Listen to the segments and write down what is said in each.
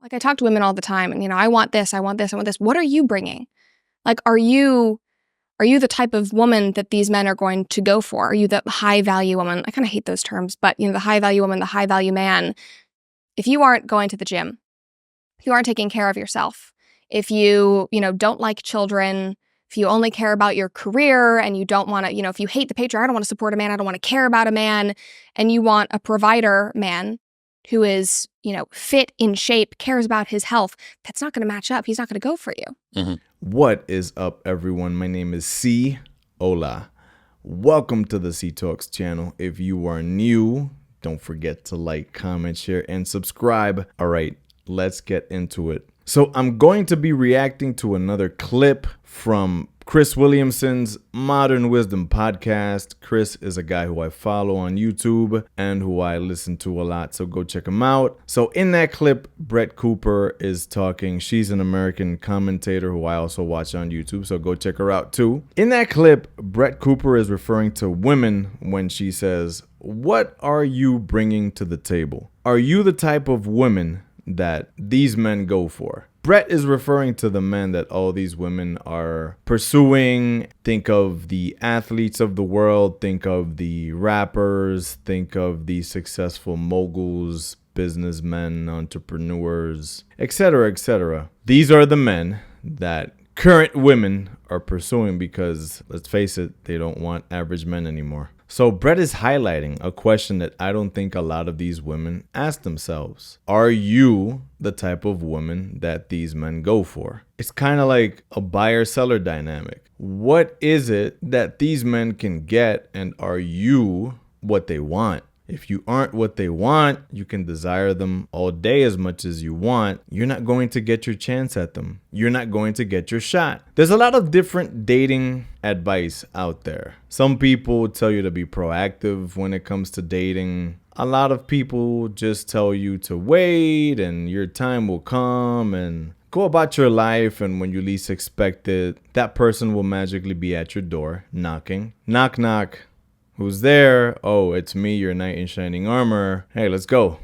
Like, I talk to women all the time and, I want this, I want this, I want this. What are you bringing? Like, are you the type of woman that these men are going to go for? Are you the high value woman? I kind of hate those terms, but the high value woman, the high value man. If you aren't going to the gym, if you aren't taking care of yourself, if you, don't like children, if you only care about your career and you don't want to, if you hate the patriarchy, I don't want to support a man, I don't want to care about a man, and you want a provider man who is, fit, in shape, cares about his health, that's not going to match up. He's not going to go for you. Mm-hmm. What is up, everyone? My name is C. Ola. Welcome to the C Talks channel. If you are new, don't forget to like, comment, share, and subscribe. All right, let's get into it. So I'm going to be reacting to another clip from Chris Williamson's Modern Wisdom podcast. Chris is a guy who I follow on YouTube and who I listen to a lot, so go check him out. So in that clip, Brett Cooper is talking. She's an American commentator who I also watch on YouTube, so go check her out too. In that clip, Brett Cooper is referring to women when she says, "What are you bringing to the table? Are you the type of women that these men go for?" Brett is referring to the men that all these women are pursuing. Think of the athletes of the world, think of the rappers, think of the successful moguls, businessmen, entrepreneurs, etc., etc. These are the men that current women are pursuing because, let's face it, they don't want average men anymore. So Brett is highlighting a question that I don't think a lot of these women ask themselves. Are you the type of woman that these men go for? It's kind of like a buyer-seller dynamic. What is it that these men can get, and are you what they want? If you aren't what they want, you can desire them all day as much as you want. You're not going to get your chance at them. You're not going to get your shot. There's a lot of different dating advice out there. Some people tell you to be proactive when it comes to dating. A lot of people just tell you to wait and your time will come and go about your life, and when you least expect it, that person will magically be at your door knocking. Knock, knock. Who's there? Oh, it's me, your knight in shining armor. Hey, let's go.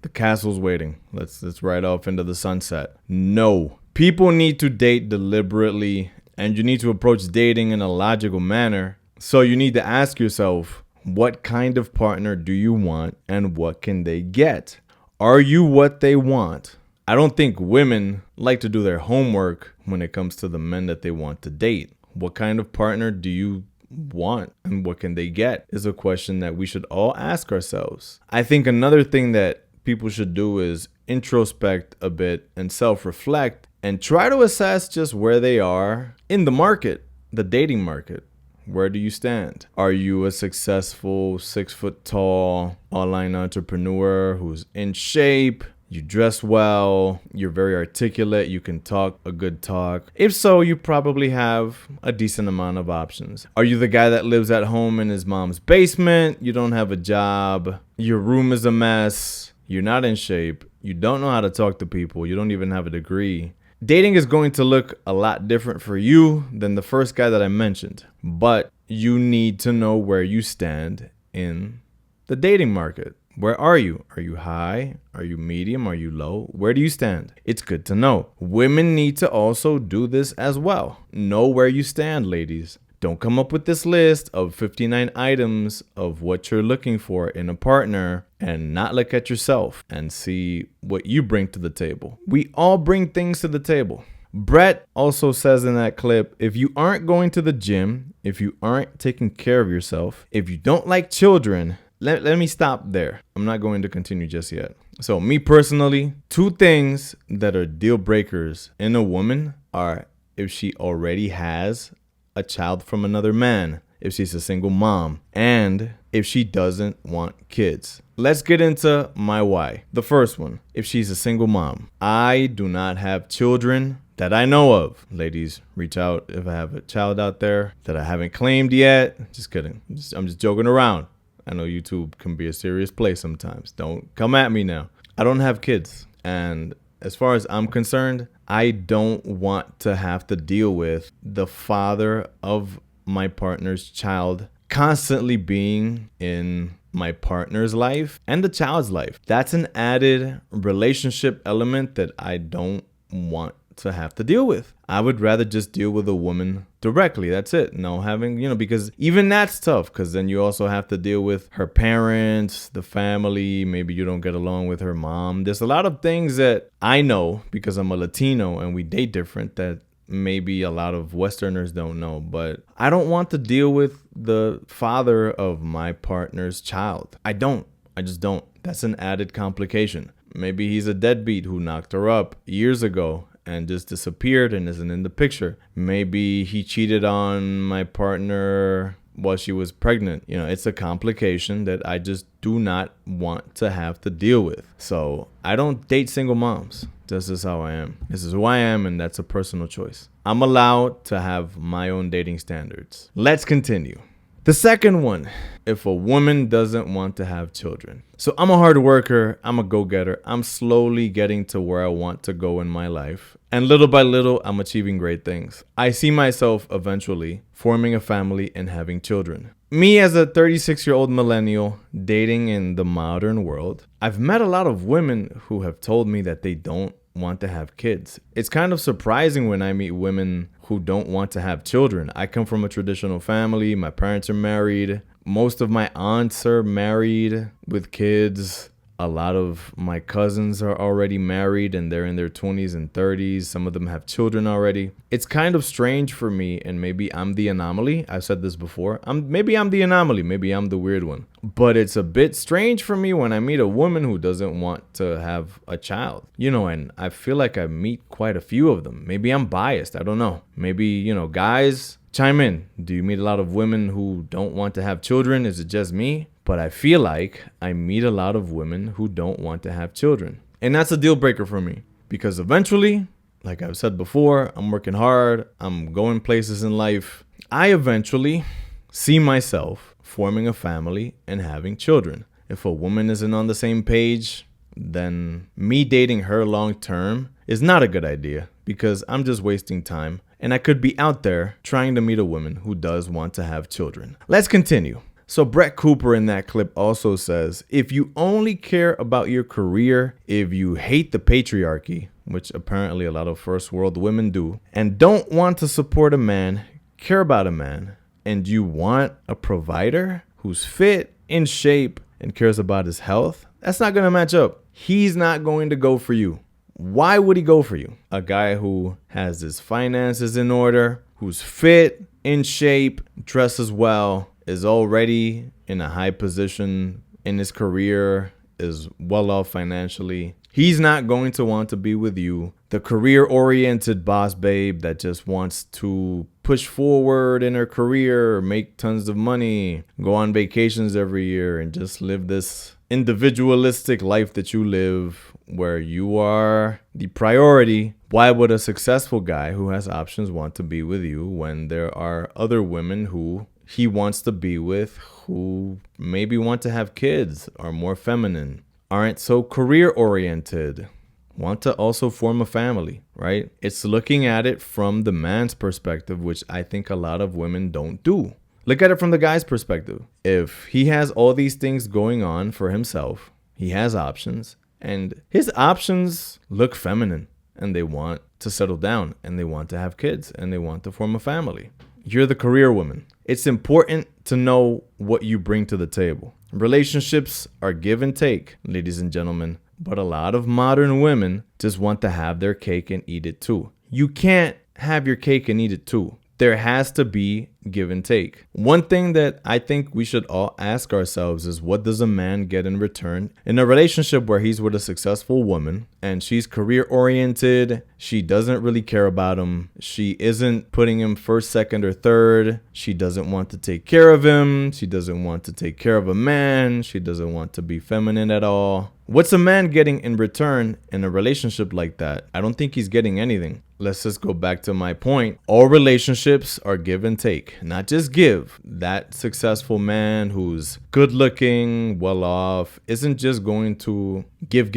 The castle's waiting. Let's ride off into the sunset. No. People need to date deliberately, and you need to approach dating in a logical manner. So you need to ask yourself, what kind of partner do you want, and what can they get? Are you what they want? I don't think women like to do their homework when it comes to the men that they want to date. What kind of partner do you want, and what can they get, is a question that we should all ask ourselves. I think another thing that people should do is introspect a bit and self-reflect and try to assess just where they are in the market, the dating market. Where do you stand? Are you a successful 6 foot tall online entrepreneur who's in shape? You dress well, you're very articulate, you can talk a good talk. If so, you probably have a decent amount of options. Are you the guy that lives at home in his mom's basement? You don't have a job, your room is a mess, you're not in shape, you don't know how to talk to people, you don't even have a degree. Dating is going to look a lot different for you than the first guy that I mentioned, but you need to know where you stand in the dating market. Where are you? Are you high? Are you medium? Are you low? Where do you stand? It's good to know. Women need to also do this as well. Know where you stand, ladies. Don't come up with this list of 59 items of what you're looking for in a partner and not look at yourself and see what you bring to the table. We all bring things to the table. Brett also says in that clip, if you aren't going to the gym, if you aren't taking care of yourself, if you don't like children, let me stop there. I'm not going to continue just yet. So me personally, 2 things that are deal breakers in a woman are if she already has a child from another man, if she's a single mom, and if she doesn't want kids. Let's get into my why. The first one, if she's a single mom. I do not have children that I know of. Ladies, reach out if I have a child out there that I haven't claimed yet. Just kidding. I'm just joking around. I know YouTube can be a serious place sometimes. Don't come at me now. I don't have kids. And as far as I'm concerned, I don't want to have to deal with the father of my partner's child constantly being in my partner's life and the child's life. That's an added relationship element that I don't want to have to deal with. I would rather just deal with a woman directly. That's it. No having, because even that's tough, because then you also have to deal with her parents, the family. Maybe you don't get along with her mom. There's a lot of things that I know because I'm a Latino and we date different that maybe a lot of Westerners don't know. But I don't want to deal with the father of my partner's child. I just don't. That's an added complication. Maybe he's a deadbeat who knocked her up years ago and just disappeared and isn't in the picture. Maybe he cheated on my partner while she was pregnant. It's a complication that I just do not want to have to deal with. So I don't date single moms. This is how I am. This is who I am, and that's a personal choice. I'm allowed to have my own dating standards. Let's continue. The second one, if a woman doesn't want to have children. So I'm a hard worker. I'm a go-getter. I'm slowly getting to where I want to go in my life. And little by little, I'm achieving great things. I see myself eventually forming a family and having children. Me as a 36-year-old millennial dating in the modern world, I've met a lot of women who have told me that they don't want to have kids. It's kind of surprising when I meet women who don't want to have children. I come from a traditional family. My parents are married. Most of my aunts are married with kids. A lot of my cousins are already married and they're in their 20s and 30s. Some of them have children already. It's kind of strange for me, and maybe I'm the anomaly. I've said this before. Maybe I'm the anomaly. Maybe I'm the weird one. But it's a bit strange for me when I meet a woman who doesn't want to have a child. And I feel like I meet quite a few of them. Maybe I'm biased. I don't know. Maybe, guys, chime in. Do you meet a lot of women who don't want to have children? Is it just me? But I feel like I meet a lot of women who don't want to have children. And that's a deal breaker for me, because eventually, like I've said before, I'm working hard. I'm going places in life. I eventually see myself forming a family and having children. If a woman isn't on the same page, then me dating her long term is not a good idea, because I'm just wasting time. And I could be out there trying to meet a woman who does want to have children. Let's continue. So Brett Cooper in that clip also says, if you only care about your career, if you hate the patriarchy, which apparently a lot of first world women do, and don't want to support a man, care about a man, and you want a provider who's fit, in shape, and cares about his health, that's not going to match up. He's not going to go for you. Why would he go for you? A guy who has his finances in order, who's fit, in shape, dresses well, is already in a high position in his career, is well off financially. He's not going to want to be with you, the career-oriented boss babe that just wants to push forward in her career, make tons of money, go on vacations every year, and just live this individualistic life that you live where you are the priority. Why would a successful guy who has options want to be with you when there are other women who he wants to be with, who maybe want to have kids, are more feminine, aren't so career oriented, want to also form a family, right? It's looking at it from the man's perspective, which I think a lot of women don't do. Look at it from the guy's perspective. If he has all these things going on for himself, he has options, and his options look feminine, and they want to settle down, and they want to have kids, and they want to form a family. You're the career woman. It's important to know what you bring to the table. Relationships are give and take, ladies and gentlemen, but a lot of modern women just want to have their cake and eat it too. You can't have your cake and eat it too. There has to be give and take. One thing that I think we should all ask ourselves is, what does a man get in return in a relationship where he's with a successful woman and she's career oriented? She doesn't really care about him. She isn't putting him first, second, or third. She doesn't want to take care of him. She doesn't want to take care of a man. She doesn't want to be feminine at all. What's a man getting in return in a relationship like that? I don't think he's getting anything. Let's just go back to my point. All relationships are give and take. take, not just give. That successful man who's good looking, well off, isn't just going to give.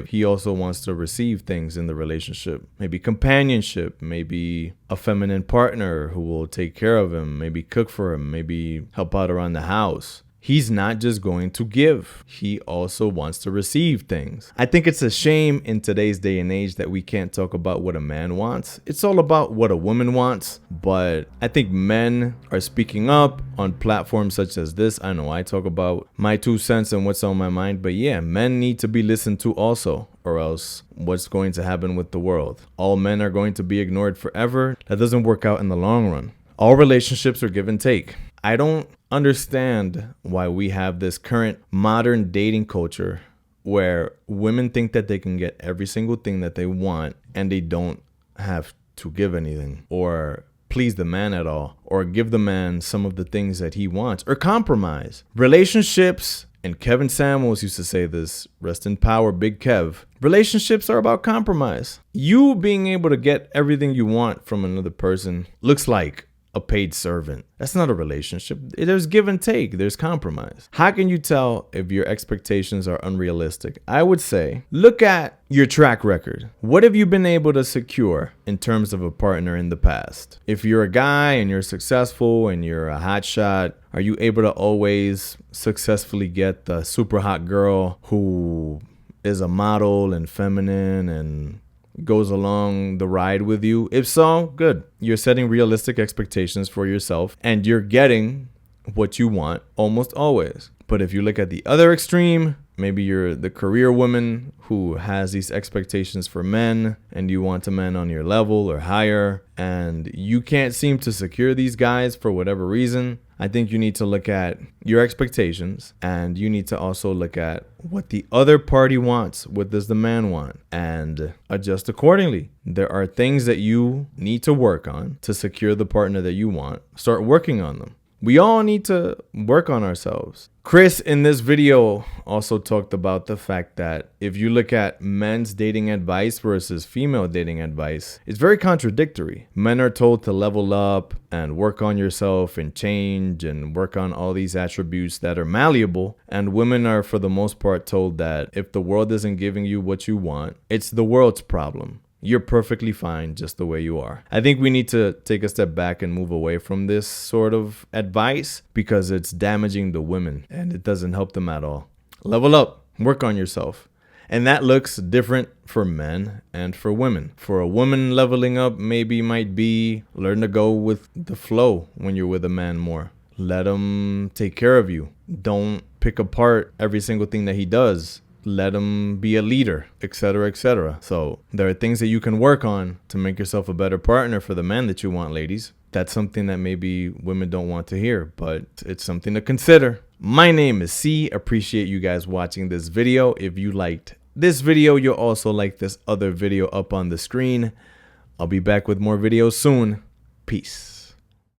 He also wants to receive things in the relationship. Maybe companionship, maybe a feminine partner who will take care of him, maybe cook for him, maybe help out around the house. He's not just going to give. He also wants to receive things. I think it's a shame in today's day and age that we can't talk about what a man wants. It's all about what a woman wants. But I think men are speaking up on platforms such as this. I know I talk about my 2 cents and what's on my mind. But yeah, men need to be listened to also, or else what's going to happen with the world? All men are going to be ignored forever. That doesn't work out in the long run. All relationships are give and take. I don't understand why we have this current modern dating culture where women think that they can get every single thing that they want and they don't have to give anything or please the man at all or give the man some of the things that he wants or compromise. Relationships, and Kevin Samuels used to say this, rest in power, Big Kev. Relationships are about compromise. You being able to get everything you want from another person looks like a paid servant. That's not a relationship. There's give and take. There's compromise. How can you tell if your expectations are unrealistic? I would say, look at your track record. What have you been able to secure in terms of a partner in the past? If you're a guy and you're successful and you're a hot shot, are you able to always successfully get the super hot girl who is a model and feminine and goes along the ride with you? If so, good. You're setting realistic expectations for yourself and you're getting what you want almost always. But if you look at the other extreme, maybe you're the career woman who has these expectations for men and you want a man on your level or higher and you can't seem to secure these guys for whatever reason, I think you need to look at your expectations and you need to also look at what the other party wants. What does the man want? And adjust accordingly. There are things that you need to work on to secure the partner that you want. Start working on them. We all need to work on ourselves. Chris in this video also talked about the fact that if you look at men's dating advice versus female dating advice, it's very contradictory. Men are told to level up and work on yourself and change and work on all these attributes that are malleable. And women are for the most part told that if the world isn't giving you what you want, it's the world's problem. You're perfectly fine just the way you are. I think we need to take a step back and move away from this sort of advice because it's damaging the women and it doesn't help them at all. Level up, work on yourself. And that looks different for men and for women. For a woman, leveling up maybe might be learn to go with the flow when you're with a man more. Let him take care of you. Don't pick apart every single thing that he does. Let him be a leader, etc., etc. So there are things that you can work on to make yourself a better partner for the man that you want, ladies. That's something that maybe women don't want to hear, but it's something to consider. My name is C. Appreciate you guys watching this video. If you liked this video, you'll also like this other video up on the screen. I'll be back with more videos soon. Peace.